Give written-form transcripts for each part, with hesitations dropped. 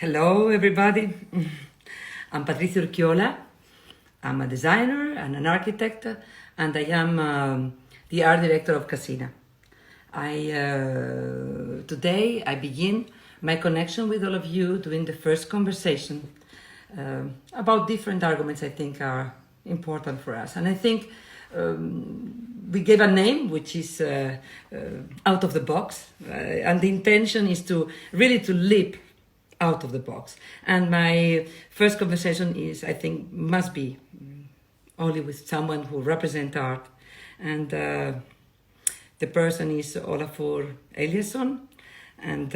Hello, everybody. I'm Patricia Urquiola. I'm a designer and an architect, and I am the art director of Cassina. Today I begin my connection with all of you during the first conversation about different arguments I think are important for us. And I think we gave a name which is out of the box, and the intention is to really to leap out of the box. And my first conversation is, I think, must be only with someone who represents art. And the person is Olafur Eliasson. And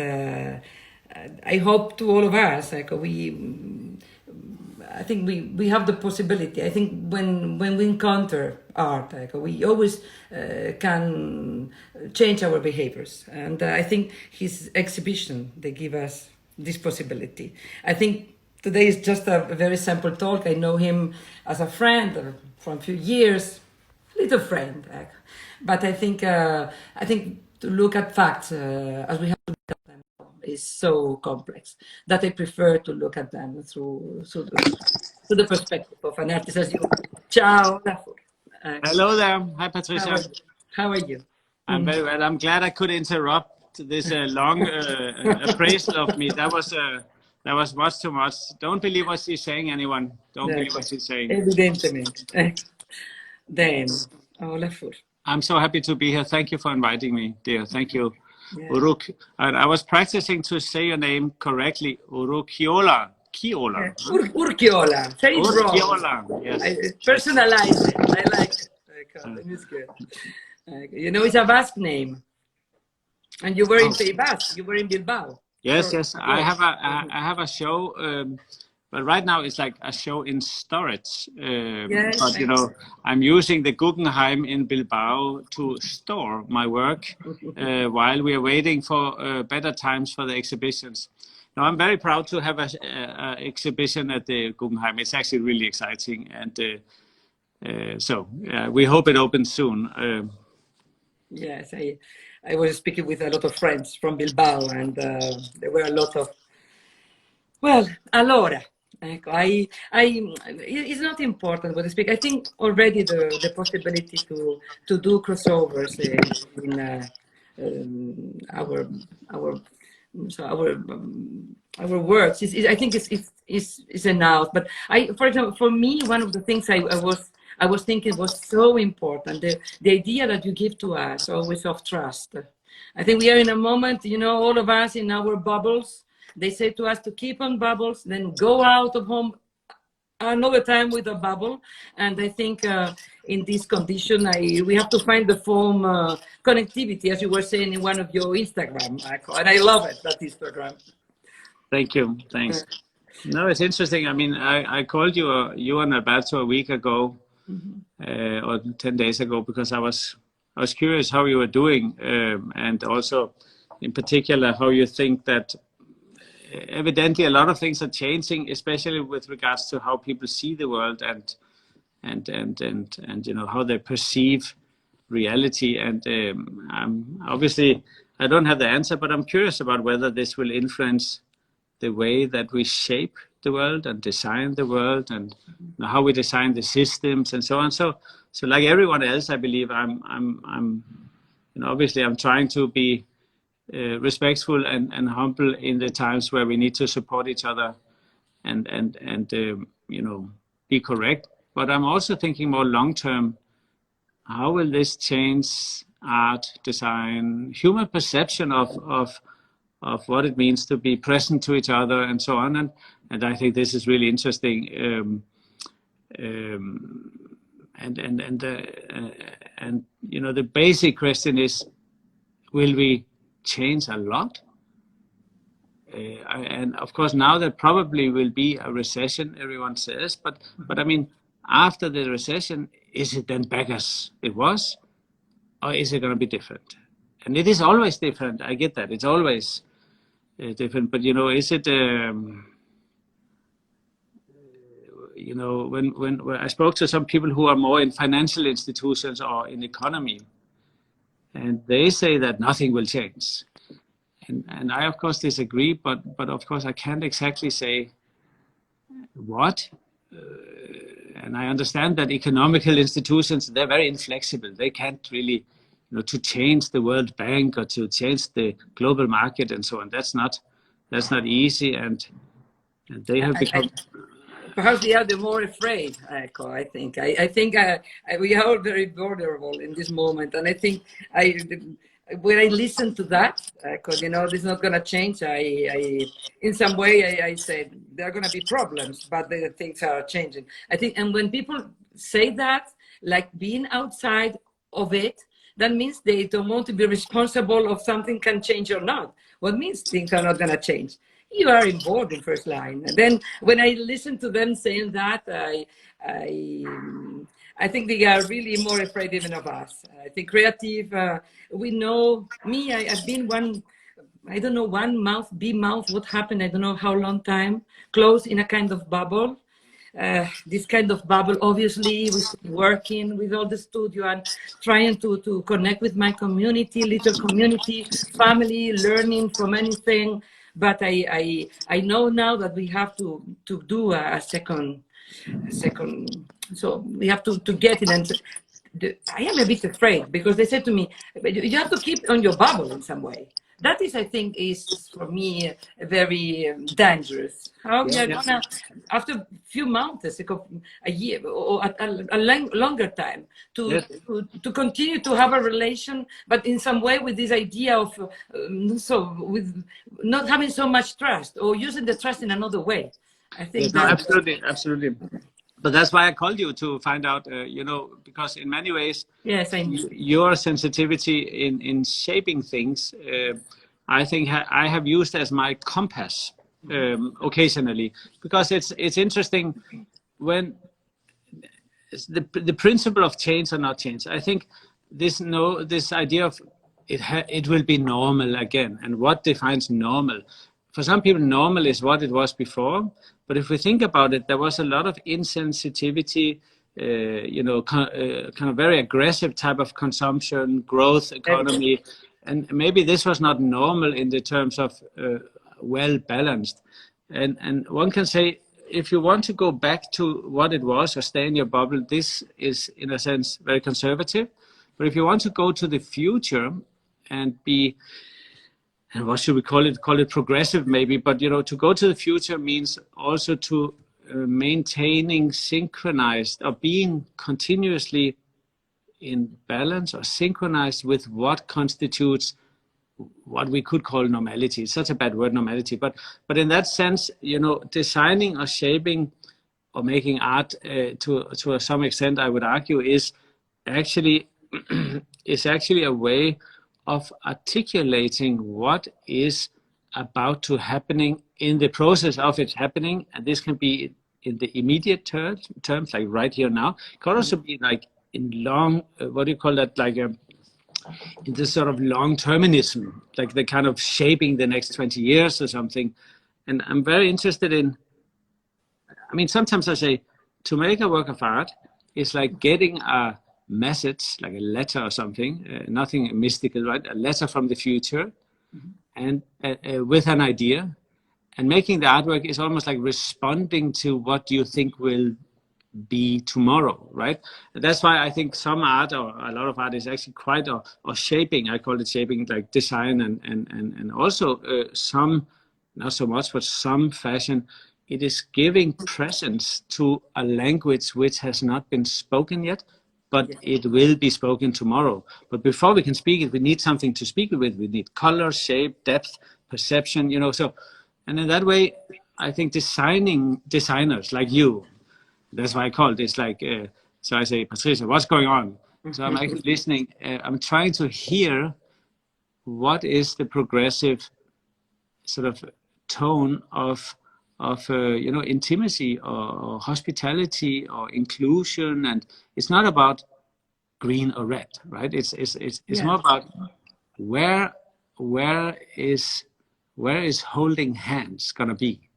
I hope to all of us, like I think we have the possibility. I think when we encounter art, like we always can change our behaviors. And I think his exhibition, they give us this possibility. I think today is just a very simple talk. I know him as a friend from a few years, little friend. But I think to look at facts as we have to look at them is so complex that I prefer to look at them through the perspective of an artist as you. Ciao, Olafur. Hello there. Hi, Patricia. How are you? I'm very well. I'm glad I could interrupt this long appraisal of me. That was much too much. Don't believe what she's saying, anyone. Don't believe what she's saying. Evidentemente. Then, Olafur. I'm so happy to be here. Thank you for inviting me, dear. Thank you. Yeah. And I was practicing to say your name correctly. Urquiola. Urquiola. Urquiola. Say it wrong. Urquiola. Yes. I personalize it. I like it. It's good. You know, it's a Basque name. And you were in Basque. You were in Bilbao. Yes, yes. I have a show, but right now it's like a show in storage. Yes, but you know, I'm using the Guggenheim in Bilbao to store my work while we are waiting for better times for the exhibitions. Now, I'm very proud to have a exhibition at the Guggenheim. It's actually really exciting, and so we hope it opens soon. Yes, I was speaking with a lot of friends from Bilbao, and there were a lot of, well, allora, it's not important what I speak. I think already the possibility to do crossovers in our works I think is enough. But for example, for me, one of the things I was thinking was so important, the idea that you give to us always of trust. I think we are in a moment, you know, all of us in our bubbles. They say to us to keep on bubbles, then go out of home another time with a bubble. And I think in this condition, we have to find the form connectivity, as you were saying in one of your Instagram, Michael. And I love it, that Instagram. Thank you. Thanks. No, it's interesting. I mean, I called you and Alberto a week ago. Or 10 days ago, because I was curious how you were doing, and also in particular how you think that evidently a lot of things are changing, especially with regards to how people see the world and you know how they perceive reality. And obviously I don't have the answer, but I'm curious about whether this will influence the way that we shape the world and design the world, and how we design the systems and so on. So like everyone else, I believe I'm you know, obviously I'm trying to be respectful and humble in the times where we need to support each other and you know, be correct. But I'm also thinking more long term. How will this change art, design, human perception of what it means to be present to each other and so on? And I think this is really interesting. And you know, the basic question is, will we change a lot? And of course, now there probably will be a recession, everyone says, but I mean, after the recession, is it then back as it was, or is it going to be different? And it is always different. I get that. It's always different. But you know, is it? You know, when I spoke to some people who are more in financial institutions or in economy, and they say that nothing will change. and I of course disagree, but of course I can't exactly say what. And I understand that economical institutions, they're very inflexible. They can't really, to change the World Bank or to change the global market and so on. That's not easy, and they have become. Perhaps they are the more afraid, Echo, I think. I think we are all very vulnerable in this moment. And I think when I listen to that, because, this is not going to change, in some way, I said there are going to be problems, but the things are changing. I think, and when people say that, like being outside of it, that means they don't want to be responsible of something can change or not. What means things are not going to change? You are involved in first line. And then when I listen to them saying that, I think they are really more afraid even of us. I think creative, we know me, I've been one, I don't know, one mouth, bee mouth, what happened, I don't know how long time, closed in a kind of bubble. This kind of bubble, obviously, with working with all the studio and trying to connect with my community, little community, family, learning from anything. But I know now that we have to do a second. So we have to get it. And I am a bit afraid because they said to me, you have to keep on your bubble in some way. That is, I think, is for me very dangerous. How we are gonna, after a few months, a year or a longer time, to continue to have a relation, but in some way with this idea of with not having so much trust or using the trust in another way. I think absolutely. But that's why I called you to find out, because in many ways, yes, your sensitivity in shaping things, I think I have used as my compass occasionally, because it's interesting when the principle of change or not change. I think this idea of it will be normal again, and what defines normal. For some people, normal is what it was before. But if we think about it, there was a lot of insensitivity, kind of very aggressive type of consumption, growth economy. And maybe this was not normal in the terms of well balanced. And one can say, if you want to go back to what it was or stay in your bubble, this is in a sense very conservative. But if you want to go to the future and be, and what should we call it? Call it progressive maybe, but to go to the future means also to maintaining synchronized or being continuously in balance or synchronized with what constitutes what we could call normality. It's such a bad word, normality, but in that sense, designing or shaping or making art to some extent, I would argue, is actually a way of articulating what is about to happening in the process of it happening. And this can be in the immediate terms, like right here now. It can also be like in long, what do you call that? Like in this sort of long-terminism, like the kind of shaping the next 20 years or something. And I'm very interested in, sometimes I say, to make a work of art is like getting a message, like a letter or something, nothing mystical, right? A letter from the future, and with an idea, and making the artwork is almost like responding to what you think will be tomorrow, right? And that's why I think some art, or a lot of art, is actually quite or shaping. I call it shaping, like design, and also some, not so much, but some fashion. It is giving presence to a language which has not been spoken yet, but it will be spoken tomorrow. But before we can speak it, we need something to speak it with. We need color, shape, depth, perception, so, and in that way, I think designers like you, that's why I call it, it's like, so I say, Patricia, what's going on? So I'm actually listening, I'm trying to hear what is the progressive sort of tone of intimacy or hospitality or inclusion, and it's not about green or red, right? It's more about where is holding hands gonna be,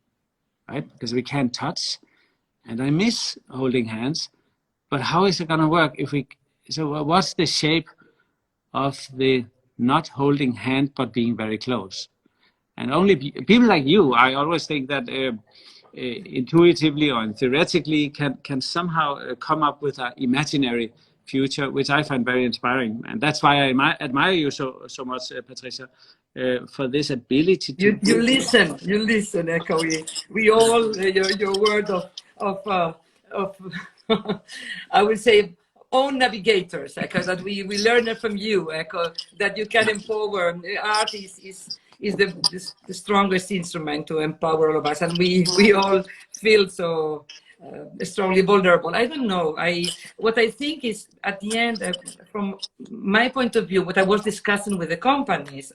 right? Because we can't touch, and I miss holding hands, but how is it gonna work if we? So what's the shape of the not holding hand but being very close? And only people like you, I always think that intuitively or theoretically can somehow come up with an imaginary future, which I find very inspiring. And that's why I admire you so much, Patricia, for this ability to... You listen, Echo. We all, your word of I would say, own navigators, Echo, that we learn it from you, Echo, that you can empower. Art is the strongest instrument to empower all of us, and we all feel so strongly vulnerable. I don't know. What I think is, at the end, from my point of view, what I was discussing with the companies,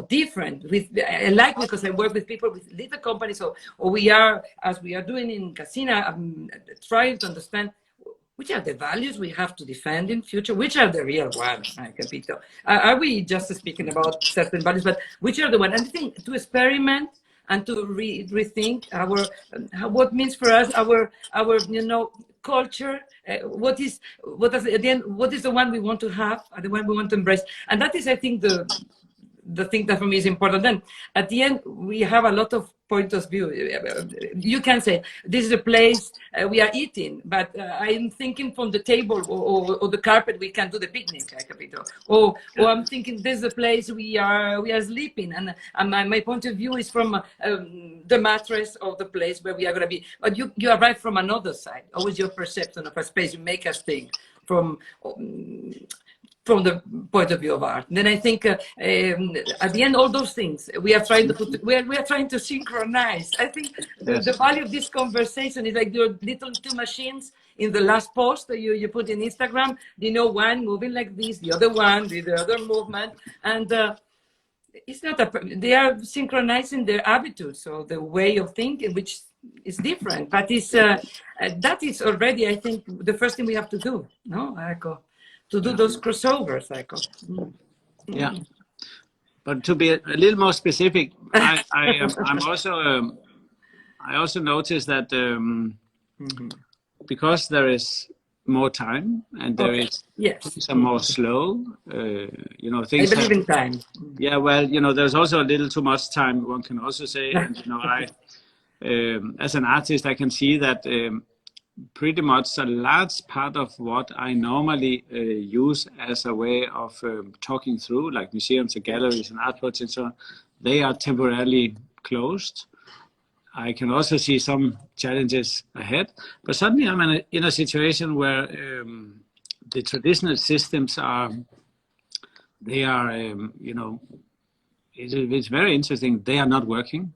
different. I like, because I work with people with little companies, or we are, as we are doing in Cassina, trying to understand which are the values we have to defend in future, which are the real ones, Capito. Are we just speaking about certain values, but which are the ones? And I think to experiment and to rethink what means for us our culture, what is at the end, what is the one we want to have, and the one we want to embrace. And that is, I think, the thing that for me is important. Then at the end, we have a lot of point of view. You can say this is a place we are eating, but I'm thinking from the table or the carpet we can do the picnic, Capito. Or I'm thinking this is a place we are sleeping, and my point of view is from the mattress of the place where we are going to be. But you arrive from another side. Always your perception of a space, you make us think from the point of view of art. Then I think at the end, all those things we are trying to we are trying to synchronize. I think the value of this conversation is like your little two machines in the last post that you put in Instagram. One moving like this, the other one with the other movement, and it's not they are synchronizing their attitudes or the way of thinking, which is different. But it's that is already, I think, the first thing we have to do. No, Echo? To do those crossovers, Echo. Yeah, but to be a little more specific, I also noticed that because there is more time and there is some more slow, things. I believe in time. Yeah, well, there's also a little too much time, one can also say, and I, as an artist, I can see that. Pretty much a large part of what I normally use as a way of talking through, like museums and galleries and art projects and so on, they are temporarily closed. I can also see some challenges ahead, but suddenly I'm in a situation where the traditional systems it's very interesting, they are not working.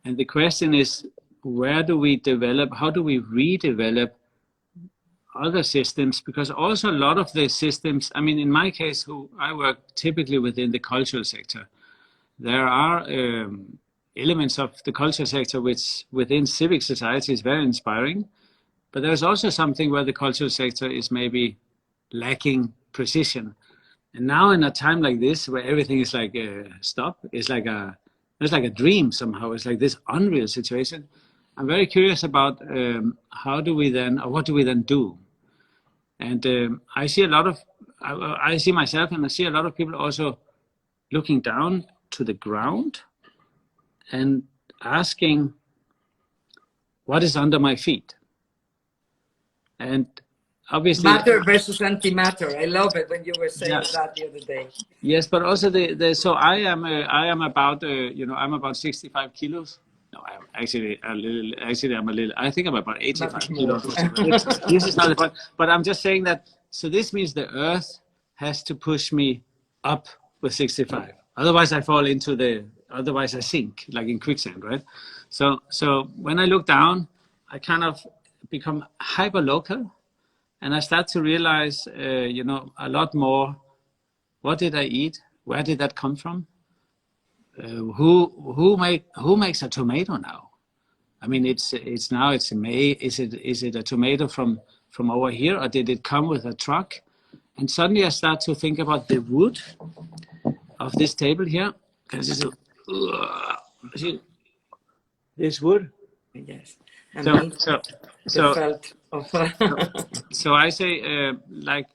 And the question is, where do we develop, how do we redevelop other systems? Because also a lot of the systems, I mean, in my case, I work typically within the cultural sector. There are elements of the cultural sector which within civic society is very inspiring, but there's also something where the cultural sector is maybe lacking precision. And now in a time like this, where everything is like stop, it's like a dream somehow. It's like this unreal situation. I'm very curious about what do we then do? And I see I see myself and I see a lot of people also looking down to the ground and asking, what is under my feet? And obviously, matter versus antimatter. I love it when you were saying that the other day. Yes, but also so I am about I'm about 65 kilos. No, I'm actually a little. Actually, I think I'm about 85 kilos. This is not the point. But I'm just saying that. So this means the Earth has to push me up with 65. Otherwise, I fall into otherwise I sink like in quicksand, right? So when I look down, I kind of become hyper local, and I start to realize, a lot more. What did I eat? Where did that come from? Who makes a tomato now? I mean, it's now May. Is it a tomato from over here, or did it come with a truck? And suddenly I start to think about the wood of this table here. Because this wood. Yes. So I say, like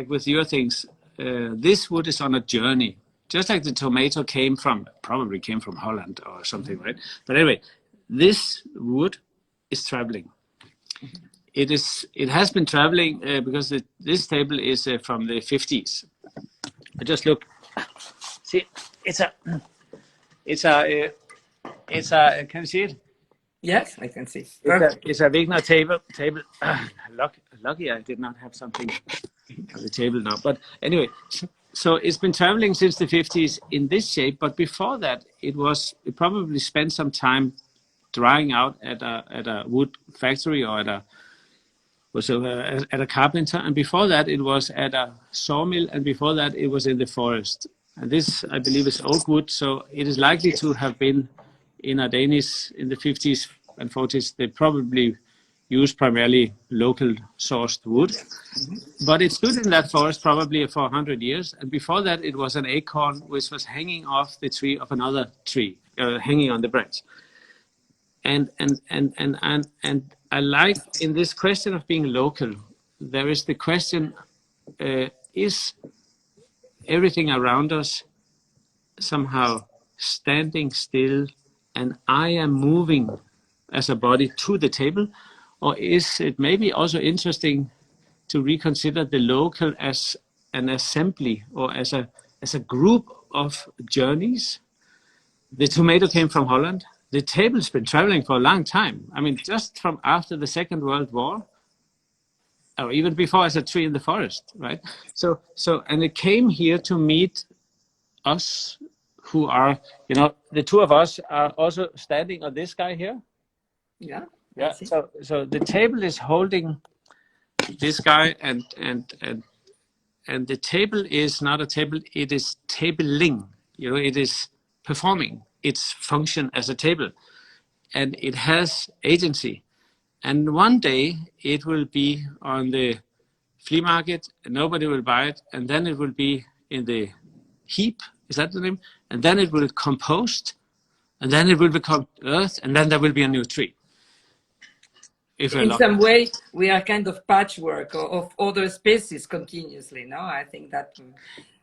with your things, this wood is on a journey just like the tomato probably came from Holland or something, right? But anyway, this wood is traveling. It has been traveling because this table is from the 50s. I just look. See, it's a. Can you see it? Yes, I can see. Perfect. It's a Wegner table. Lucky I did not have something on the table now. But anyway, so it's been traveling since the 50s in this shape. But before that, it probably spent some time drying out at a wood factory or at a carpenter. And before that, it was at a sawmill. And before that, it was in the forest. And this, I believe, is oak wood. So it is likely to have been in a Danish in the 50s and 40s. They probably used primarily local sourced wood. But it stood in that forest probably for 100 years. And before that, it was an acorn which was hanging off the tree of another tree, hanging on the branch. And I like in this question of being local, there is the question, is everything around us somehow standing still and I am moving as a body to the table? Or is it maybe also interesting to reconsider the local as an assembly or as a group of journeys? The tomato came from Holland. The table's been traveling for a long time. I mean, just from after the Second World War, or even before, as a tree in the forest, right? So, and it came here to meet us, who are, the two of us are also standing on this guy here. Yeah. Yeah. So the table is holding this guy, and the table is not a table. It is tabling. It is performing its function as a table, and it has agency. And one day it will be on the flea market, and nobody will buy it, and then it will be in the heap. Is that the name? And then it will compost, and then it will become earth, and then there will be a new tree. In some way, we are kind of patchwork of other species continuously. No, I think that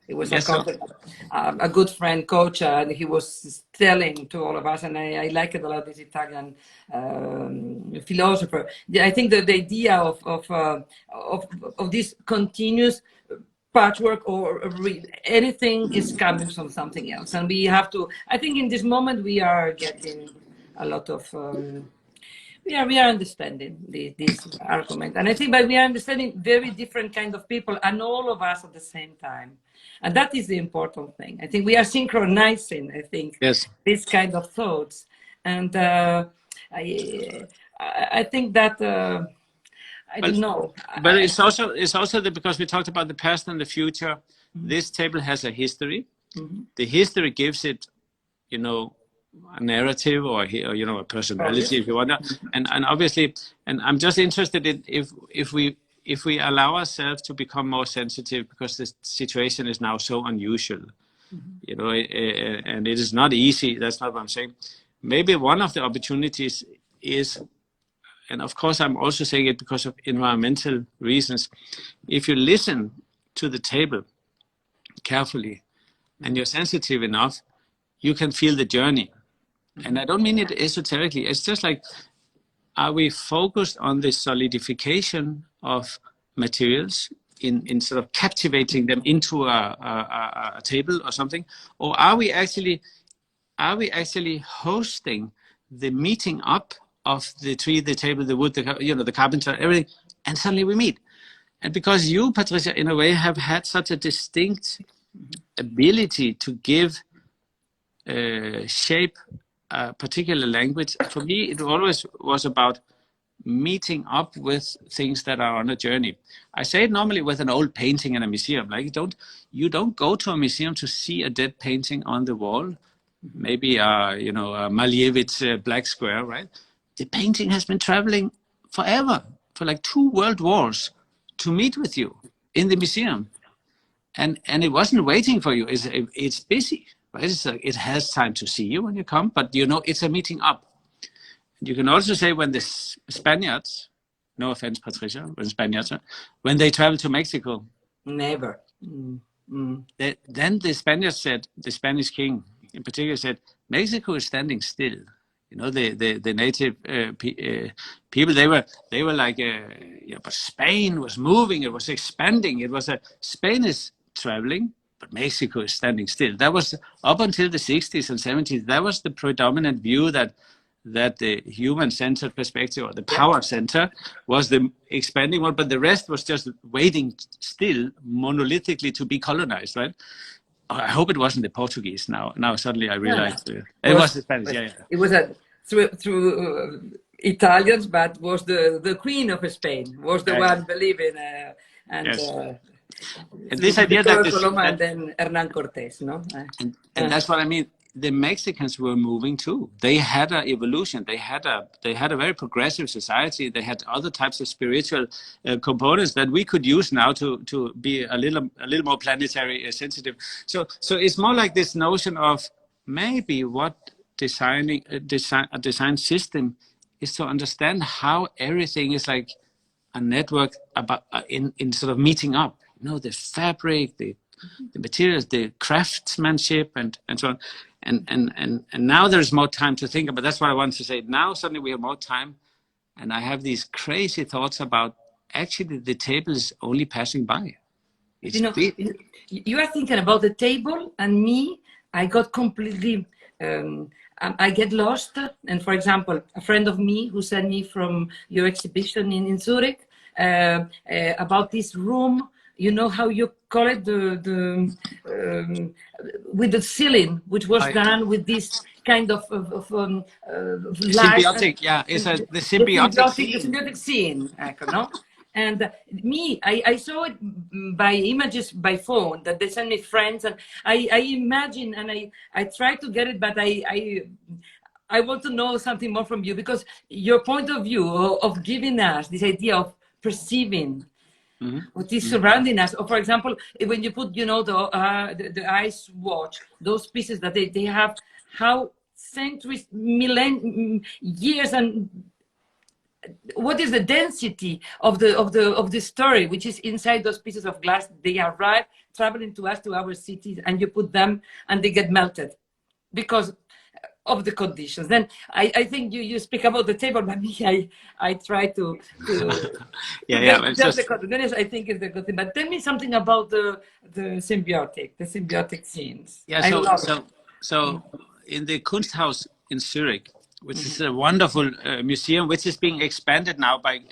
it was a good friend, coach, and he was telling to all of us, and I like it a lot. This Italian philosopher. I think that the idea of this continuous patchwork or anything is coming from something else, and we have to. I think in this moment we are getting a lot of. We are understanding this argument, and I think that we are understanding very different kind of people, and all of us at the same time, and that is the important thing. I think we are synchronizing. I think this kind of thoughts, and I think that I don't know. But it's also because we talked about the past and the future. Mm-hmm. This table has a history. Mm-hmm. The history gives it, a narrative or a personality, if you want to. And obviously, and I'm just interested in if we allow ourselves to become more sensitive, because the situation is now so unusual, and it is not easy. That's not what I'm saying. Maybe one of the opportunities is, and of course I'm also saying it because of environmental reasons, if you listen to the table carefully and you're sensitive enough, you can feel the journey. And I don't mean it esoterically. It's just like, are we focused on the solidification of materials in sort of captivating them into a table or something? Or are we actually hosting the meeting up of the tree, the table, the wood, the carpenter, everything, and suddenly we meet? And because you, Patricia, in a way have had such a distinct ability to give shape a particular language, for me it always was about meeting up with things that are on a journey. I say it normally with an old painting in a museum. Like you don't go to a museum to see a dead painting on the wall, maybe a Malevich black square, right? The painting has been traveling forever, for like 2 world wars, to meet with you in the museum, and it wasn't waiting for you. It's busy. Right? It's like it has time to see you when you come, but it's a meeting up. You can also say when the Spaniards, no offense, Patricia, when they travel to Mexico. Never. Then the Spaniards said, the Spanish king in particular said, Mexico is standing still. You know, the native people, they were like, but Spain was moving, it was expanding. It was Spain is traveling, but Mexico is standing still. That was up until the 60s and 70s. That was the predominant view, that the human-centered perspective, or the power center, was the expanding one, but the rest was just waiting still monolithically to be colonized, right? I hope it wasn't the Portuguese. Now suddenly I realized it was the Spanish. Yeah. It was through Italians, but was the Queen of Spain was the one believing, and this idea that and then Hernan Cortés, no? And that's what I mean. The Mexicans were moving too. They had an evolution. They had a very progressive society. They had other types of spiritual components that we could use now to be a little more planetary sensitive. So it's more like this notion of maybe what a design system is, to understand how everything is like a network about in sort of meeting up. You know, the fabric, the materials, the craftsmanship, and so on. And now there's more time to think about. That's what I want to say. Now suddenly we have more time, and I have these crazy thoughts about actually the table is only passing by. You know, you are thinking about the table, and me, I got completely. I get lost. And for example, a friend of me who sent me from your exhibition in Zurich about this room. You know how you call it, with the ceiling, which was done with this kind of symbiotic. Yeah, it's the symbiotic scene, no? And me, I saw it by images by phone that they sent me friends, and I imagine, and I try to get it, but I want to know something more from you, because your point of view of giving us this idea of perceiving what is surrounding us. Or for example, when you put, you know, the ice watch, those pieces that they have, how centuries, years, and what is the density of the story which is inside those pieces of glass? They arrive traveling to us, to our cities, and you put them and they get melted because of the conditions. Then I think you speak about the table, but me, I try to the I think is the good thing. But tell me something about the symbiotic scenes. Yeah, so in the Kunsthaus in Zurich, which is a wonderful museum, which is being expanded now by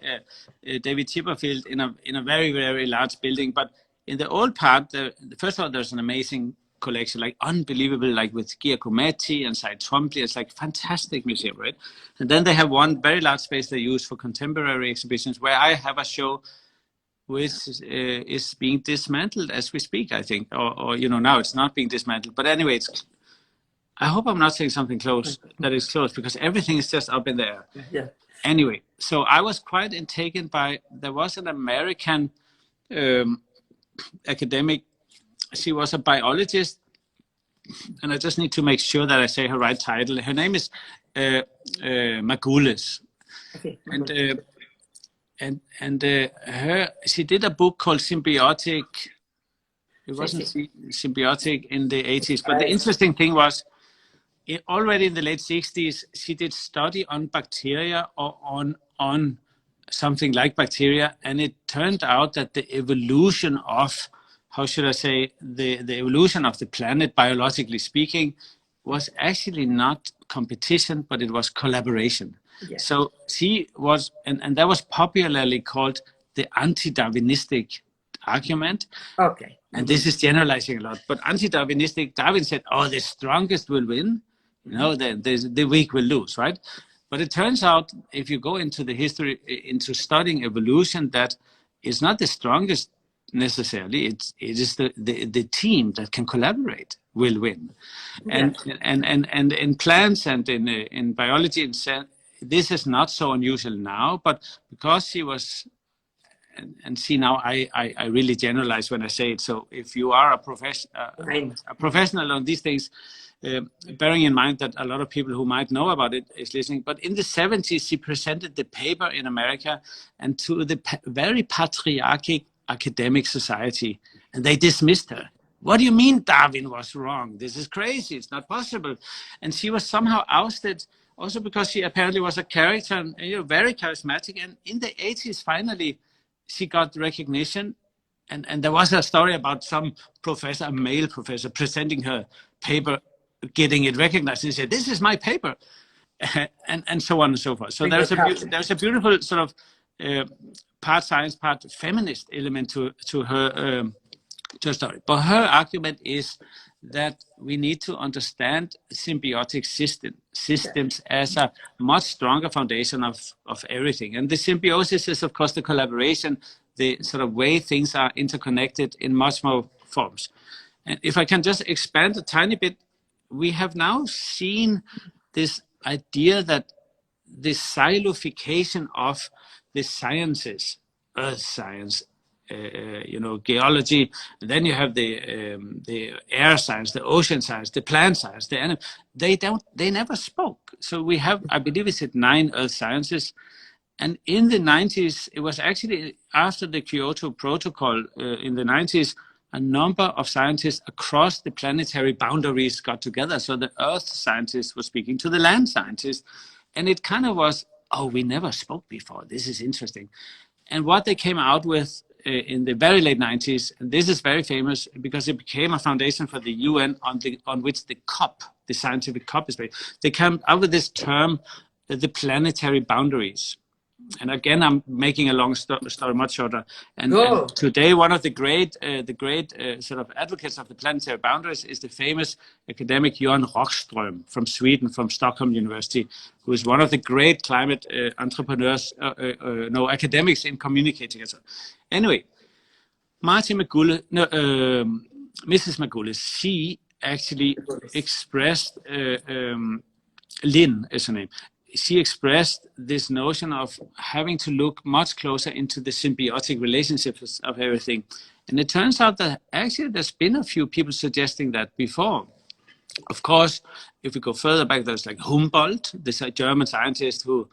David Chipperfield in a very, very large building. But in the old part, first of all, there's an amazing collection, like unbelievable, like with Giacometti and Cy Twombly. It's like fantastic museum, right? And then they have one very large space they use for contemporary exhibitions, where I have a show which is being dismantled as we speak, I think, or you know, now it's not being dismantled. But anyway, I hope I'm not saying something close that is close, because everything is just up in the air. Yeah. Anyway, so I was quite intrigued by, there was an American academic. She was a biologist, and I just need to make sure that I say her right title. Her name is Magules. Okay. And she did a book called Symbiotic. It wasn't symbiotic in the 80s, but the interesting thing was, already in the late 60s, she did study on bacteria, or on something like bacteria, and it turned out that the evolution of, how should I say, the evolution of the planet, biologically speaking, was actually not competition, but it was collaboration. Yes. So she was, and that was popularly called the anti-Darwinistic argument. Okay. And this is generalizing a lot, but anti-Darwinistic, Darwin said, oh, the strongest will win, you know, the weak will lose, right? But it turns out, if you go into the history, into studying evolution, that it's not the strongest necessarily, it is the team that can collaborate will win. And in plants and in biology, this is not so unusual now, but because she was, and see, now I really generalize when I say it. So if you are a professional on these things, bearing in mind that a lot of people who might know about it is listening, but in the 70s, she presented the paper in America and to the very patriarchic academic society, and they dismissed her. what do you mean Darwin was wrong? This is crazy. It's not possible. And she was somehow ousted also because she apparently was a character and, very charismatic. And in the 80s, finally, she got recognition. And there was a story about some professor, a male professor, presenting her paper, getting it recognized. And he said, "This is my paper," and so on and so forth. So there's a beautiful sort of part science, part feminist element to her story. But her argument is that we need to understand symbiotic systems as a much stronger foundation of everything. And the symbiosis is, of course, the collaboration, the sort of way things are interconnected in much more forms. And if I can just expand a tiny bit, we have now seen this idea that the silification of the sciences, earth science, geology, and then you have the air science, the ocean science, the plant science, they never spoke. So we have, I believe it's 9 earth sciences. And in the 90s, it was actually after the Kyoto Protocol in the 90s, a number of scientists across the planetary boundaries got together. So the earth scientists were speaking to the land scientists. And it kind of was, oh, we never spoke before. This is interesting. And what they came out with in the very late 90s, and this is very famous because it became a foundation for the UN on which the COP, the scientific COP is based. They came out with this term, the planetary boundaries. And again, I'm making a long story much shorter. And today, one of the great sort of advocates of the planetary boundaries is the famous academic Johan Rockström from Sweden, from Stockholm University, who is one of the great climate entrepreneurs, academics in communicating. And so. Anyway, Mrs. Margulis, she actually expressed, Lynn is her name, she expressed this notion of having to look much closer into the symbiotic relationships of everything. And it turns out that actually there's been a few people suggesting that before. Of course, if we go further back, there's like Humboldt, this German scientist who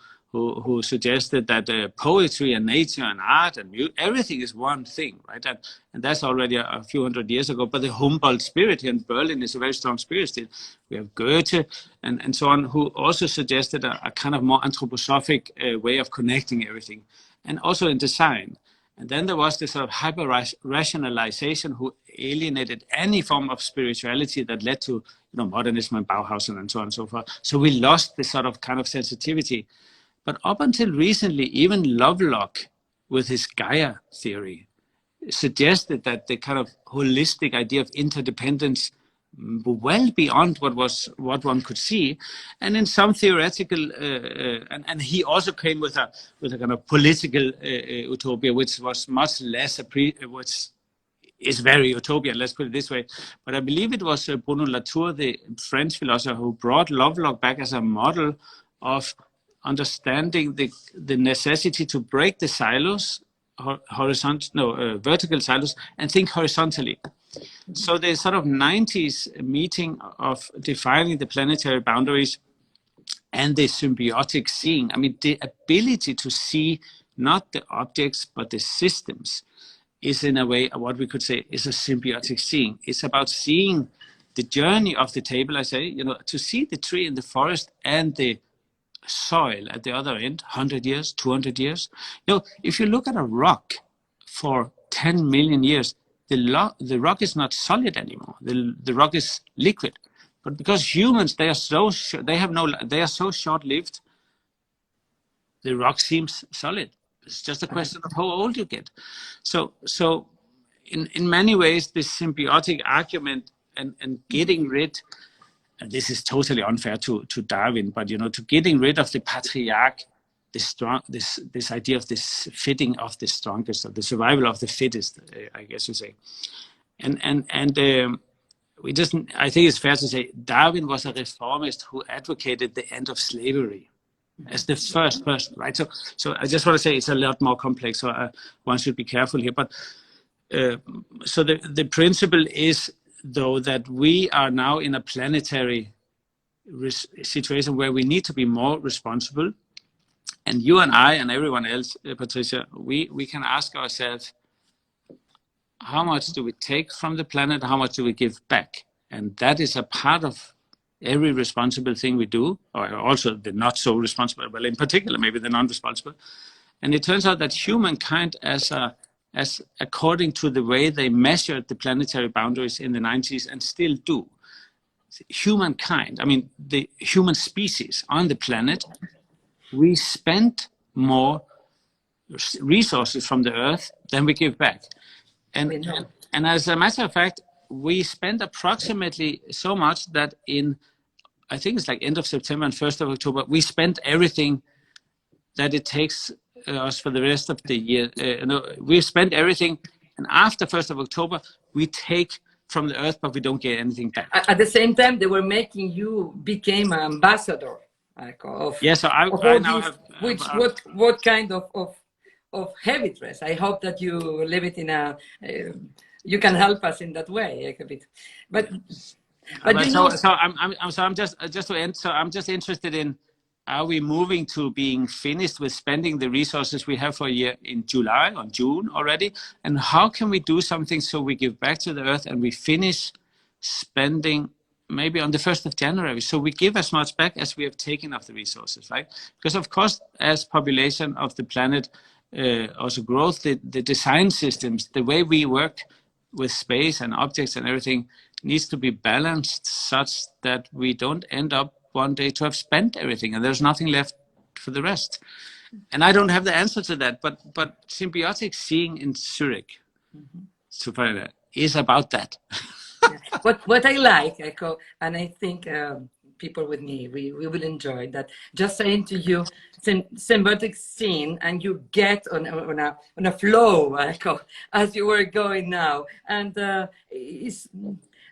suggested that poetry and nature and art and music, everything is one thing, right? And that's already a few hundred years ago. But the Humboldt spirit here in Berlin is a very strong spirit still. We have Goethe and so on, who also suggested a kind of more anthroposophic way of connecting everything, and also in design. And then there was this sort of hyper-rationalization who alienated any form of spirituality that led to modernism and Bauhaus and so on and so forth. So we lost this sort of kind of sensitivity. But up until recently, even Lovelock, with his Gaia theory, suggested that the kind of holistic idea of interdependence well beyond what one could see, and in some theoretical, and he also came with a kind of political utopia, which was much less which is very utopian, let's put it this way. But I believe it was Bruno Latour, the French philosopher, who brought Lovelock back as a model of understanding the necessity to break the silos, vertical silos, and think horizontally. So the sort of 90s meeting of defining the planetary boundaries and the symbiotic seeing, I mean, the ability to see not the objects, but the systems, is in a way what we could say is a symbiotic seeing. It's about seeing the journey of the table, I say, to see the tree in the forest and the soil at the other end, 100 years, 200 years. If you look at a rock for 10 million years, the rock is not solid anymore. The rock is liquid. But because humans, they are so short-lived, the rock seems solid. It's just a question of how old you get. So in many ways, this symbiotic argument and getting rid, and this is totally unfair to Darwin, but to getting rid of the patriarch, this idea of this fitting of the strongest, of the survival of the fittest, I guess you say, and I think it's fair to say Darwin was a reformist who advocated the end of slavery as the first person, right? So I just want to say it's a lot more complex, so one should be careful here. But so the principle is, though, that we are now in a planetary situation where we need to be more responsible. And you and I and everyone else, Patricia, we can ask ourselves, how much do we take from the planet, how much do we give back? And that is a part of every responsible thing we do, or also the not so responsible, but in particular maybe the non-responsible. And it turns out that humankind, as according to the way they measured the planetary boundaries in the 90s and still do, humankind, I mean the human species on the planet, we spend more resources from the earth than we give back. And as a matter of fact, we spend approximately so much that in, I think it's like end of September and 1st of October, we spent everything that it takes us for the rest of the year. We spend everything, and after 1st of October, we take from the earth, but we don't get anything back. At the same time, they were making you became an ambassador of, yeah, so I now these, have... what kind of heavy dress? I hope that you live it in a, you can help us in that way a bit. But you know, I'm just to end. So I'm just interested in, are we moving to being finished with spending the resources we have for a year in July or June already? And how can we do something so we give back to the earth and we finish spending maybe on the 1st of January? So we give as much back as we have taken of the resources, right? Because of course, as population of the planet also grows, the design systems, the way we work with space and objects and everything needs to be balanced such that we don't end up one day to have spent everything and there's nothing left for the rest. And I don't have the answer to that, but symbiotic seeing in Zurich, to find that, is about that. What I like, Echo, and I think people with me, we will enjoy that. Just saying to you, symbiotic scene, and you get on a flow, Echo, as you were going now, and it's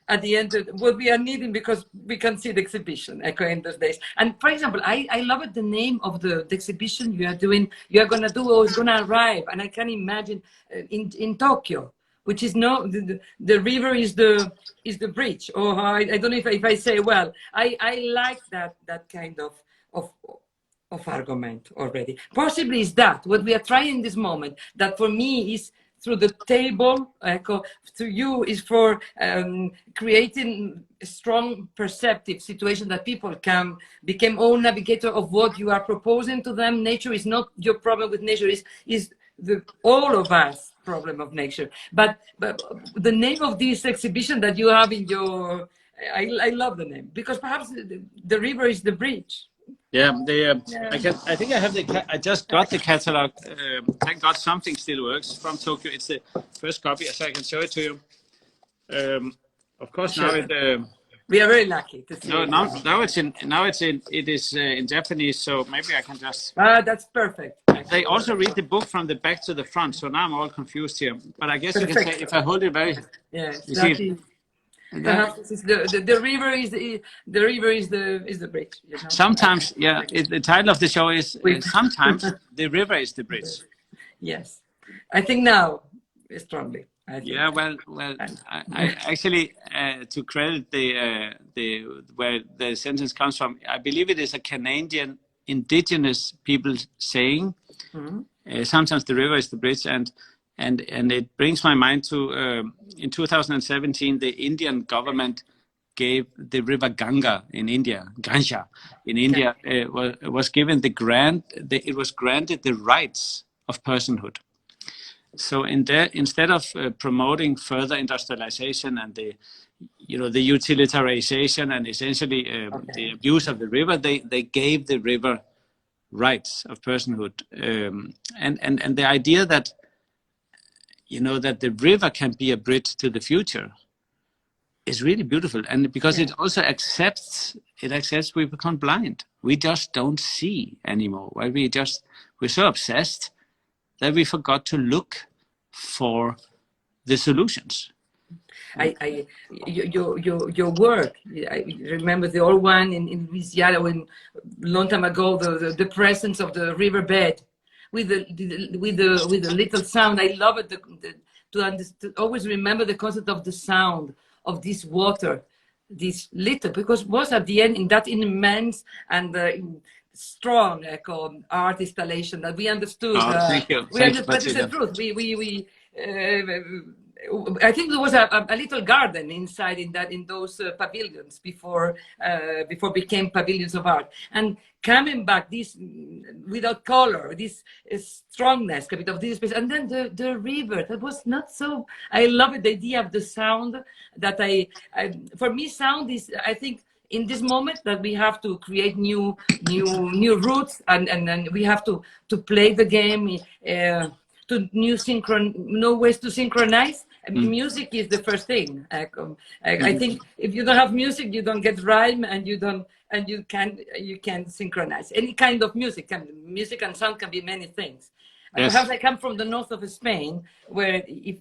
at the end of what we are needing, because we can see the exhibition, Echo, in those days. And for example, I love it, the name of the exhibition you are doing, you are going to do, or is going to arrive, and I can imagine in Tokyo, which is no, the river is the bridge, or I don't know if I say well. I like that kind of argument already. Possibly is that what we are trying in this moment, that for me is through the table, Echo, to you is for creating a strong perceptive situation that people can become own navigator of what you are proposing to them. Nature is not your problem with nature, is all of us problem of nature. But the name of this exhibition that you have in your, I love the name, because perhaps the river is the bridge. Yeah, I think I have I just got the catalog. Thank God something still works from Tokyo. It's the first copy, so I can show it to you. Of course, sure. Now we are very lucky to see. No, now it is in Japanese, so maybe I can just. That's perfect. They also read the book from the back to the front, so now I'm all confused here. But I guess perfect. You can say, if I hold it very. Yes. The river is the bridge. You know? Sometimes, yeah. The title of the show is sometimes the river is the bridge. Yes, I think now strongly. Yeah, well, I actually to credit the where the sentence comes from, I believe it is a Canadian indigenous people saying. Mm-hmm. Sometimes the river is the bridge, and it brings my mind to in 2017 the Indian government gave the river Ganga in India, Ganga in India, was given the grant. It was granted the rights of personhood. So instead of promoting further industrialization and the utilitarization and essentially the abuse of the river, they gave the river rights of personhood, and the idea that that the river can be a bridge to the future is really beautiful, and because it also accepts we become blind. We just don't see anymore. Right? We're so obsessed that we forgot to look for the solutions. Your work. I remember the old one in Louisiana when long time ago. The presence of the riverbed with the little sound. I love it to always remember the concept of the sound of this water, this little, because was at the end in that immense and strong art installation that we understood. Thank you. We understood the truth. I think there was a little garden inside in those pavilions before became pavilions of art. And coming back, this without color, this strongness, a bit of this space, and then the river. That was not so. I love it. The idea of the sound that for me, sound is, I think, in this moment that we have to create new roots, and we have to play the game. To new ways to synchronize. Music is the first thing. I think if you don't have music, you don't get rhyme, and you can't synchronize. Any kind of music and sound can be many things. Yes. Perhaps I come from the north of Spain, where if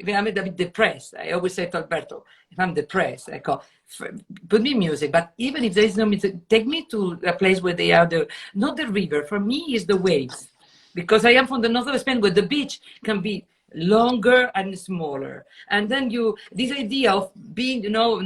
I'm a bit depressed, I always say to Alberto, if I'm depressed, I go, put me music. But even if there is no music, take me to a place where they are not the river. For me, is the waves. Because I am from the north of Spain, where the beach can be longer and smaller. And then this idea of being,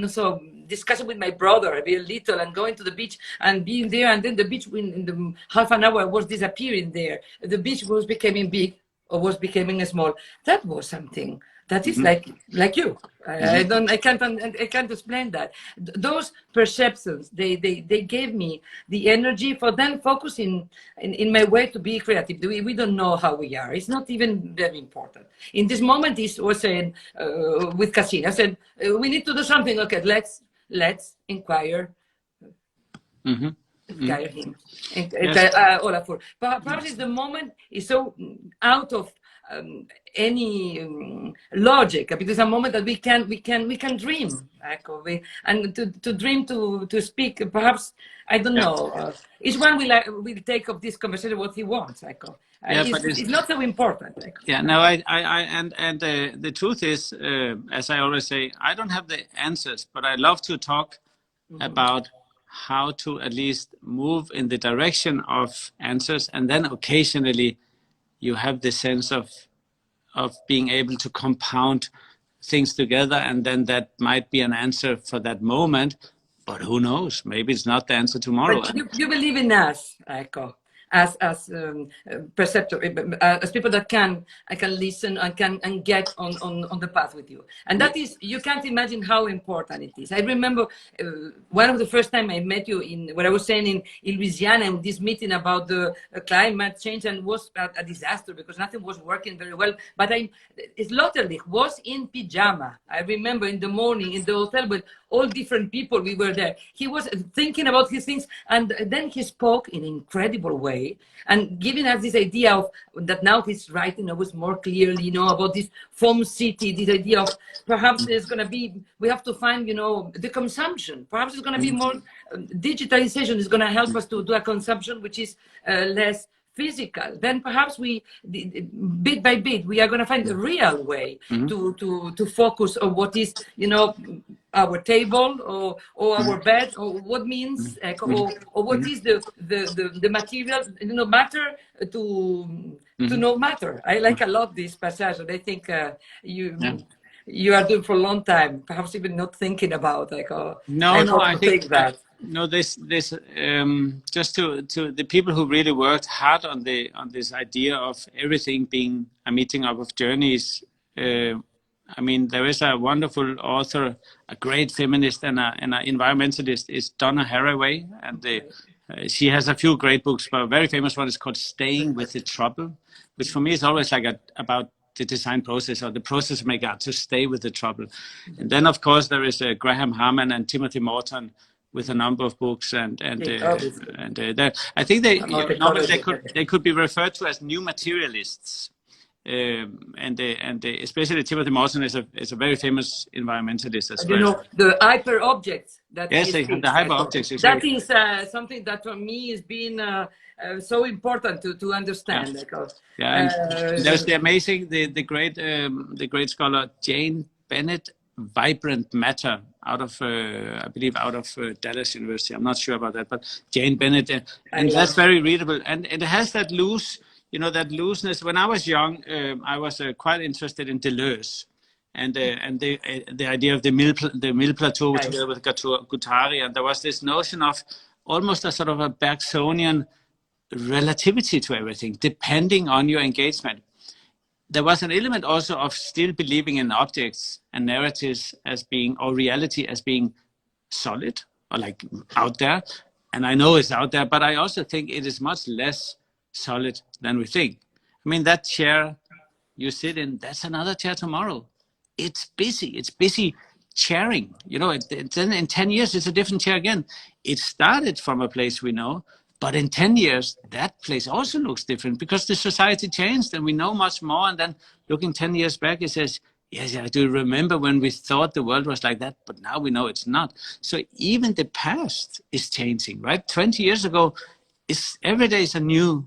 so discussing with my brother, very little, and going to the beach and being there, and then the beach in the half an hour was disappearing there. The beach was becoming big or was becoming small. That was something that is like you. I can't explain that. Those perceptions, they gave me the energy for then focusing in my way to be creative. We don't know how we are. It's not even very important. In this moment, I was saying with Cassina, I said, we need to do something. Okay, let's inquire. Inquire him. Olafur. Perhaps the moment is so out of any logic, because it's a moment that we can dream, and to dream, to speak. Perhaps I don't know. Each one will take of this conversation what he wants. It's not so important. Yeah, no, and the truth is, as I always say, I don't have the answers, but I love to talk about how to at least move in the direction of answers, and then occasionally you have the sense of being able to compound things together, and then that might be an answer for that moment. But who knows? Maybe it's not the answer tomorrow. But you believe in us, Echo, as perceptor, as people that can listen and get on the path with you. And that is, you can't imagine how important it is. I remember one of the first time I met you where I was saying in Louisiana, in this meeting about the climate change, and was a disaster because nothing was working very well. But Sloterdijk was in pajama. I remember in the morning in the hotel with all different people. We were there. He was thinking about his things, and then he spoke in an incredible way, and giving us this idea of that now he's writing always more clearly, about this foam city, this idea of perhaps there's going to be, we have to find, the consumption. Perhaps it's going to be more digitalization is going to help us to do a consumption which is less physical. Then perhaps bit by bit, we are going to find a real way to focus on what is, our table or our bed, or what means, or what is the material, matter to no matter. I like a lot this passage, and I think you are doing for a long time, perhaps even not thinking about I think that. No, this just to the people who really worked hard on this idea of everything being a meeting up of journeys. There is a wonderful author, a great feminist and an environmentalist, is Donna Haraway, and she has a few great books, but a very famous one is called "Staying with the Trouble," which for me is always about the design process, or the process maker to stay with the trouble. And then, of course, there is Graham Harman and Timothy Morton with a number of books, and I think they could be referred to as new materialists. Especially Timothy Morton is a very famous environmentalist as well. The hyper objects. The hyper objects. Exactly. That is something that for me has been so important to understand. There's the amazing, the great scholar Jane Bennett, Vibrant Matter, out of I believe out of Dallas University. I'm not sure about that, but Jane Bennett, and that's very readable, and it has that loose. That looseness. When I was young, I was quite interested in Deleuze, and the idea of the mill plateau together with Guattari, and there was this notion of almost a sort of a Bergsonian relativity to everything, depending on your engagement. there was an element also of still believing in objects and narratives as being, or reality as being solid or like out there. And I know it's out there, but I also think it is much less solid than we think. I mean, that chair you sit in, that's another chair tomorrow. It's busy chairing. You know, in 10 years, it's a different chair again. It started from a place we know, but in 10 years, that place also looks different because the society changed and we know much more. And then looking 10 years back, it says, yes, I do remember when we thought the world was like that, but now we know it's not. So even the past is changing, right? 20 years ago, every day is a new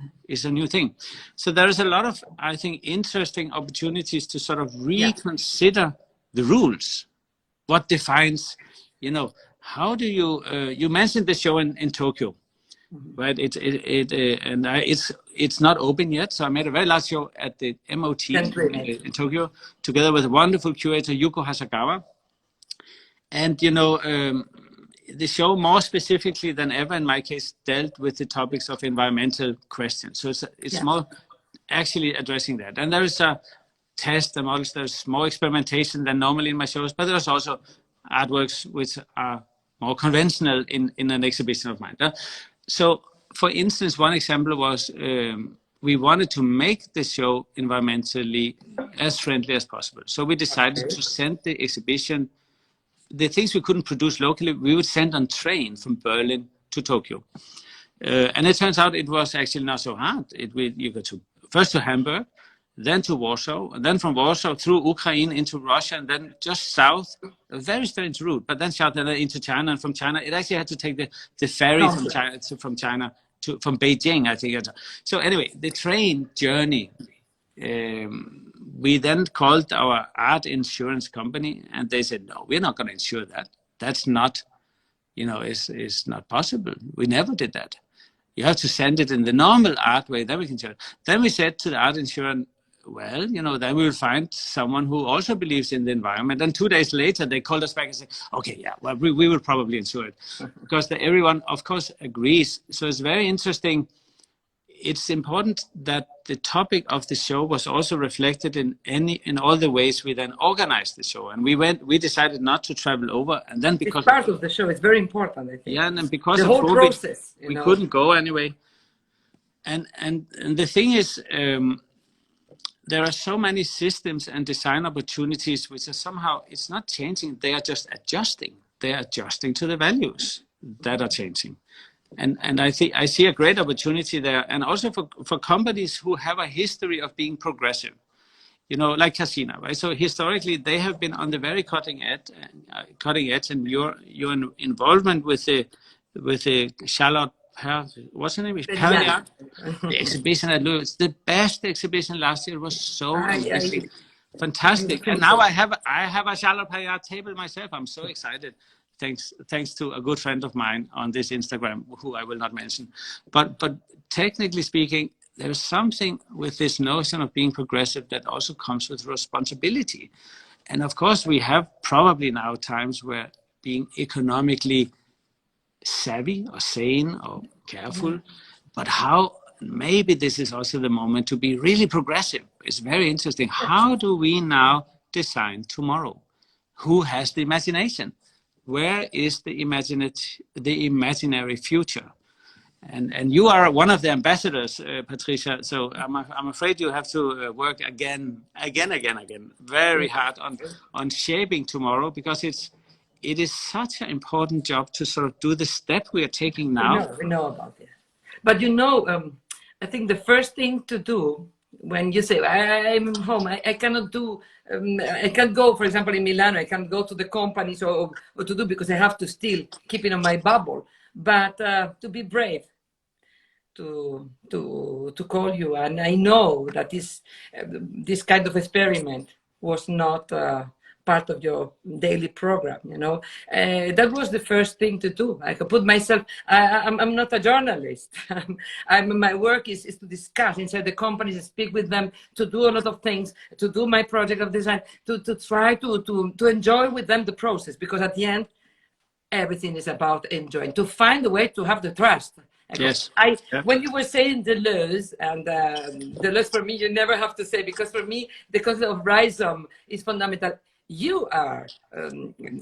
thing. So there is a lot of, I think, interesting opportunities to sort of reconsider the rules. What defines, you know, how do you, you mentioned the show in Tokyo, right? It's not open yet. So I made a very large show at the MOT in Tokyo, together with a wonderful curator, Yuko Hasagawa. And, you know, the show more specifically than ever, in my case, dealt with the topics of environmental questions. So it's more actually addressing that. And there is a test, and models, there's more experimentation than normally in my shows, but there's also artworks which are more conventional in an exhibition of mine. So, for instance, one example was we wanted to make the show environmentally as friendly as possible. So we decided to send the exhibition, the things we couldn't produce locally, we would send on train from Berlin to Tokyo. And it turns out it was actually not so hard. You go first to Hamburg, then to Warsaw, and then from Warsaw through Ukraine into Russia, and then just south, a very strange route, but then south and then into China, and from China, it actually had to take the ferry from China from Beijing, I think. So anyway, the train journey, we then called our art insurance company, and they said, no, we're not going to insure that. That's not, you know, is not possible. We never did that. You have to send it in the normal art way, then we can insure it. Then we said to the art insurance, well, you know, then we will find someone who also believes in the environment. And 2 days later, they called us back and said, okay, yeah, well, we will probably insure it. Because everyone, of course, agrees. So it's very interesting. It's important that the topic of the show was also reflected in all the ways we then organized the show. And we decided not to travel over. And then because it's part of the show, it's very important, I think. Yeah, and because the of whole COVID, process, we couldn't go anyway. And the thing is, there are so many systems and design opportunities which are somehow, it's not changing, they are just adjusting. They are adjusting to the values that are changing. And I see a great opportunity there, and also for companies who have a history of being progressive, you know, like Cassina, right? So historically, they have been on the very cutting edge, and your involvement with the Charlotte, what's her name? The exhibition at Louis, the best exhibition last year, was so amazing, fantastic. And now I have a Charlotte Perriard table myself. I'm so excited. Thanks to a good friend of mine on this Instagram, who I will not mention. But technically speaking, there's something with this notion of being progressive that also comes with responsibility. And of course, we have probably now times where being economically savvy or sane or careful, but how maybe this is also the moment to be really progressive. It's very interesting. How do we now design tomorrow? Who has the imagination? Where is the imaginary future? And you are one of the ambassadors, Patricia. So I'm afraid you have to work again, very hard on shaping tomorrow, because it is such an important job to sort of do the step we are taking now. We know about it. But you know, I think the first thing to do when you say, I'm home, I cannot do, I can't go, for example, in Milan, I can't go to the companies or to do, because I have to still keep it on my bubble. But to be brave, to call you. And I know that this kind of experiment was not part of your daily program, you know. That was the first thing to do. I could put myself, I'm not a journalist. My work is to discuss inside the companies, speak with them, to do a lot of things, to do my project of design, to try to enjoy with them the process, because at the end, everything is about enjoying, to find a way to have the trust. Yes. Yeah. When you were saying Deleuze, and Deleuze for me, you never have to say, because for me, the concept of rhizome is fundamental. You are,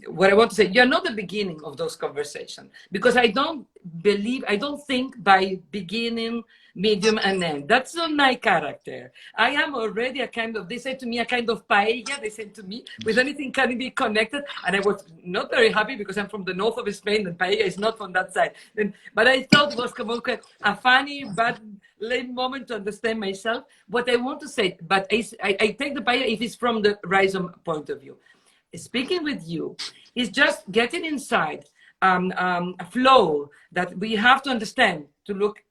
what I want to say, you're not the beginning of those conversations, because I don't think by beginning, medium, and end. That's not my character. I am already a kind of, they say to me, a kind of paella, they say to me, with anything can be connected. And I was not very happy because I'm from the north of Spain and paella is not from that side. But I thought it was a funny, but late moment to understand myself. What I want to say, but I take the paella if it's from the rhizome point of view. Speaking with you is just getting inside a flow that we have to understand to look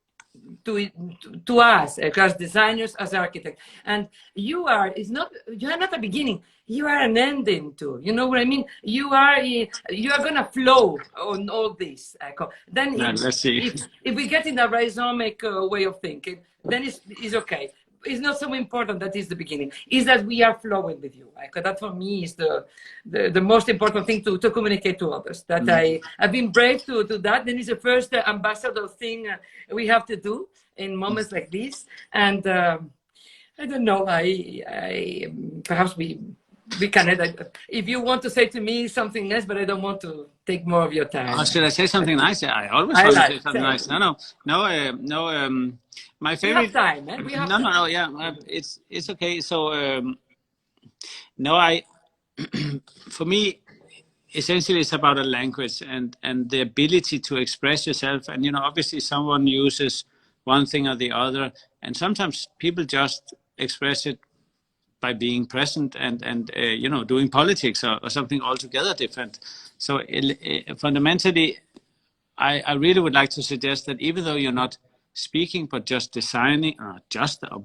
to us as designers, as architects. And you are not a beginning, you are an ending too. You know what I mean? You are gonna flow on all this. Then Let's see. If we get in a rhizomic way of thinking, then it's okay. It's not so important that is the beginning. Is that we are flowing with you. That for me is the most important thing to communicate to others. That I've been brave to do that. Then it's the first ambassador thing we have to do in moments like this. And I don't know. I perhaps we can. If you want to say to me something else, but I don't want to take more of your time. Oh, should I say something nice? I always want to say something nice. No. My favorite. We have time, man. We have time. No. Yeah, it's okay. So for me, essentially, it's about a language and the ability to express yourself. And obviously, someone uses one thing or the other, and sometimes people just express it by being present and doing politics or something altogether different. So fundamentally, I really would like to suggest that even though you're not speaking, but just designing,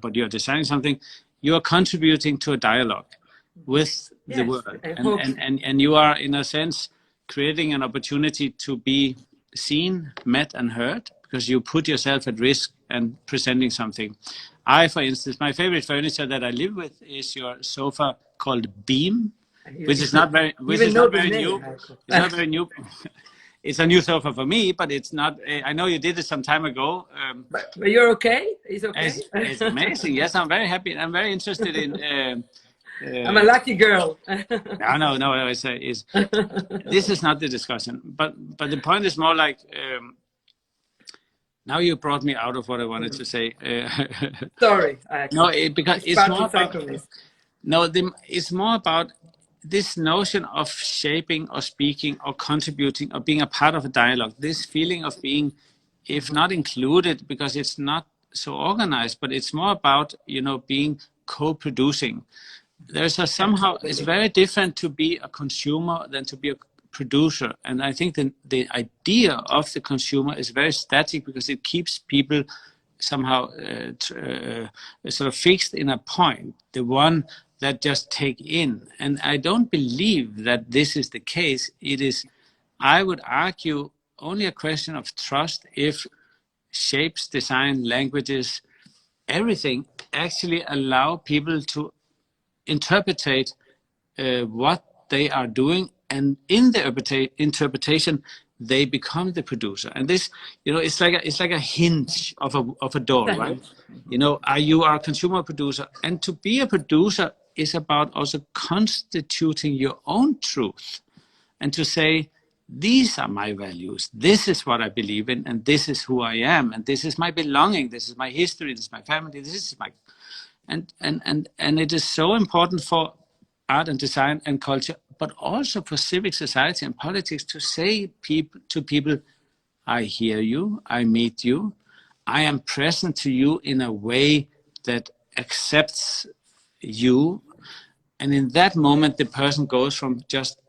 but you're designing something, you are contributing to a dialogue with the world. And you are, in a sense, creating an opportunity to be seen, met, and heard, because you put yourself at risk and presenting something. For instance, my favorite furniture that I live with is your sofa called Beam, which is not very new. It's not very new. It's a new sofa for me, but it's not. I know you did it some time ago. But you're okay? It's okay? It's amazing. Yes, I'm very happy. I'm very interested in... I'm a lucky girl. No. This is not the discussion. But the point is more like... now you brought me out of what I wanted to say. Sorry. Because it's more about... it's more about this notion of shaping or speaking or contributing or being a part of a dialogue. This feeling of being, if not included, because it's not so organized, but it's more about, being co-producing. It's very different to be a consumer than to be a producer. And I think the idea of the consumer is very static because it keeps people somehow sort of fixed in a point, the one that just take in. And I don't believe that this is the case. It is, I would argue, only a question of trust if shapes, design, languages, everything actually allow people to interpret what they are doing, and in the interpretation they become the producer. And this, it's like a hinge of a door, right? You are a consumer producer, and to be a producer is about also constituting your own truth and to say, these are my values, this is what I believe in, and this is who I am, and this is my belonging, this is my history, this is my family, this is my... And it is so important for art and design and culture, but also for civic society and politics, to say to people, I hear you, I meet you, I am present to you in a way that accepts you. And in that moment, the person goes from just,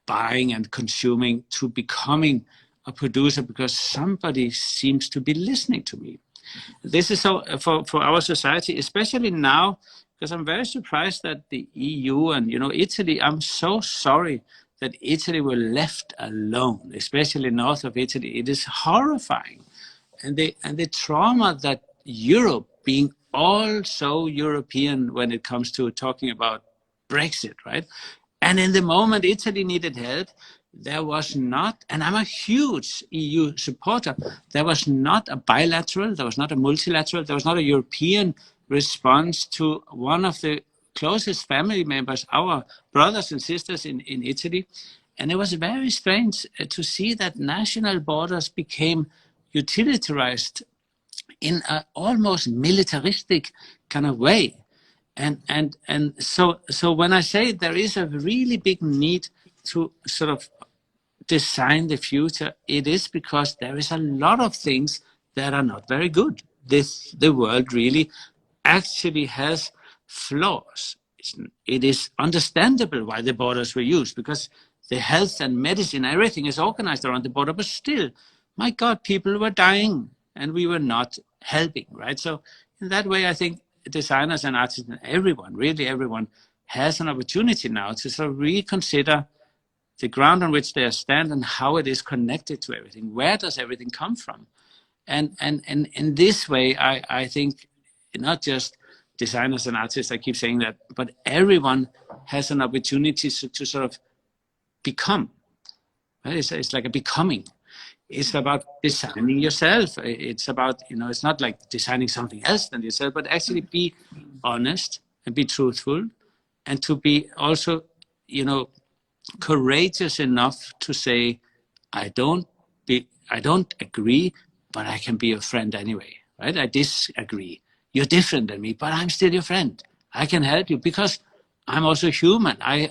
buying and consuming to becoming a producer because somebody seems to be listening to me. This is so for our society, especially now, because I'm very surprised that the EU and, Italy, I'm so sorry that Italy were left alone, especially north of Italy. It is horrifying. And the trauma that Europe, being all so European when it comes to talking about Brexit, right? And in the moment Italy needed help, there was not, and I'm a huge EU supporter, there was not a bilateral, there was not a multilateral, there was not a European response to one of the closest family members, our brothers and sisters in Italy. And it was very strange to see that national borders became utilitarized in an almost militaristic kind of way. And so when I say there is a really big need to sort of design the future, it is because there is a lot of things that are not very good. The world really actually has flaws. It is understandable why the borders were used, because the health and medicine, everything is organized around the border, but still, my God, people were dying and we were not helping, right? So in that way, I think designers and artists and everyone, really everyone, has an opportunity now to sort of reconsider the ground on which they stand and how it is connected to everything. Where does everything come from? And in this way, I think not just designers and artists, I keep saying that, but everyone has an opportunity to sort of become. Right? It's like a becoming. It's about designing yourself. It's about, it's not like designing something else than yourself, but actually be honest and be truthful, and to be also, courageous enough to say, I don't agree, but I can be your friend anyway, right? I disagree. You're different than me, but I'm still your friend. I can help you because I'm also human. I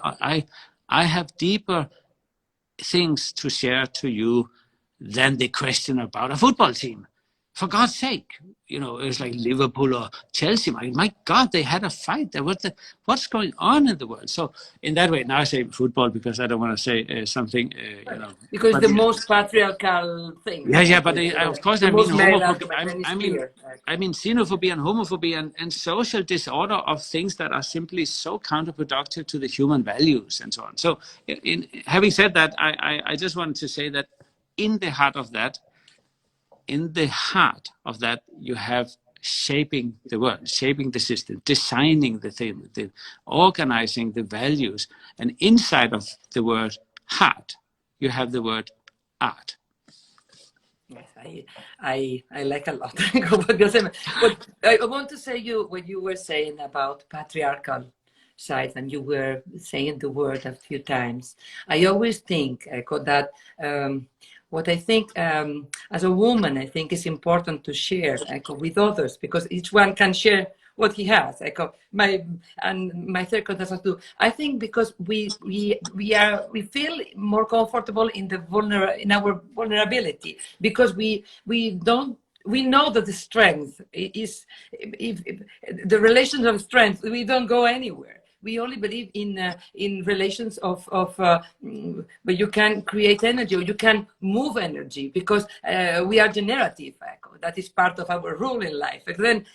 have deeper things to share to you than the question about a football team. For God's sake, it's like Liverpool or Chelsea. My God, they had a fight. What's going on in the world? So in that way, now I say football because I don't want to say something, Because the most patriarchal thing. Yeah, but of course I mean homophobia. I mean xenophobia and homophobia and social disorder of things that are simply so counterproductive to the human values and so on. So, having said that, I just wanted to say that in the heart of that, you have shaping the world, shaping the system, designing the thing, organizing the values, and inside of the word heart, you have the word art. Yes, I like a lot. But I want to say what you were saying about patriarchal sides, and you were saying the word a few times. I always think that what I think as a woman, I think is important to share with others, because each one can share what he has. My third contestant too. I think because we feel more comfortable in our vulnerability, because we know that the strength is, if the relations of strength, we don't go anywhere. We only believe in relations of where you can create energy, or you can move energy, because we are generative. That is part of our role in life. And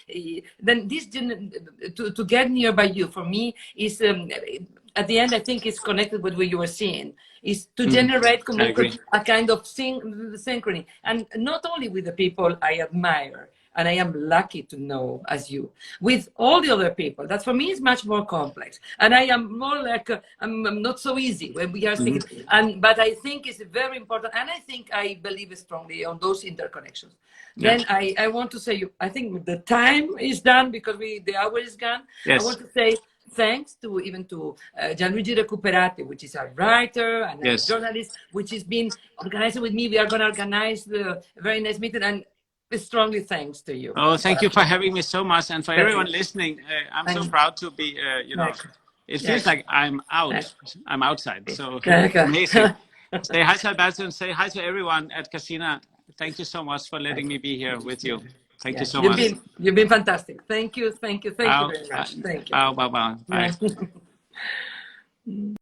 then this to get nearby you, for me, is at the end, I think it's connected with what you were saying, is to generate a kind of synchrony, and not only with the people I admire and I am lucky to know as you, with all the other people. That for me is much more complex, and I am more like I'm not so easy when we are speaking. But I think it's very important, and I believe strongly on those interconnections. Yeah. Then I want to say, I think the time is done because the hour is gone. Yes. I want to say thanks to Gianluigi Recuperati, which is a writer and a journalist, which has been organizing with me. We are going to organize the very nice meeting, and strongly thanks to you. Oh, thank you for having me so much, and for everyone listening. I'm so proud to be, it feels like I'm out. I'm outside, so amazing. Say hi to Alberto and say hi to everyone at Cassina. Thank you so much for letting me be here with you. Thank you so much. You've been fantastic. Thank you very much. Thank you. Bye.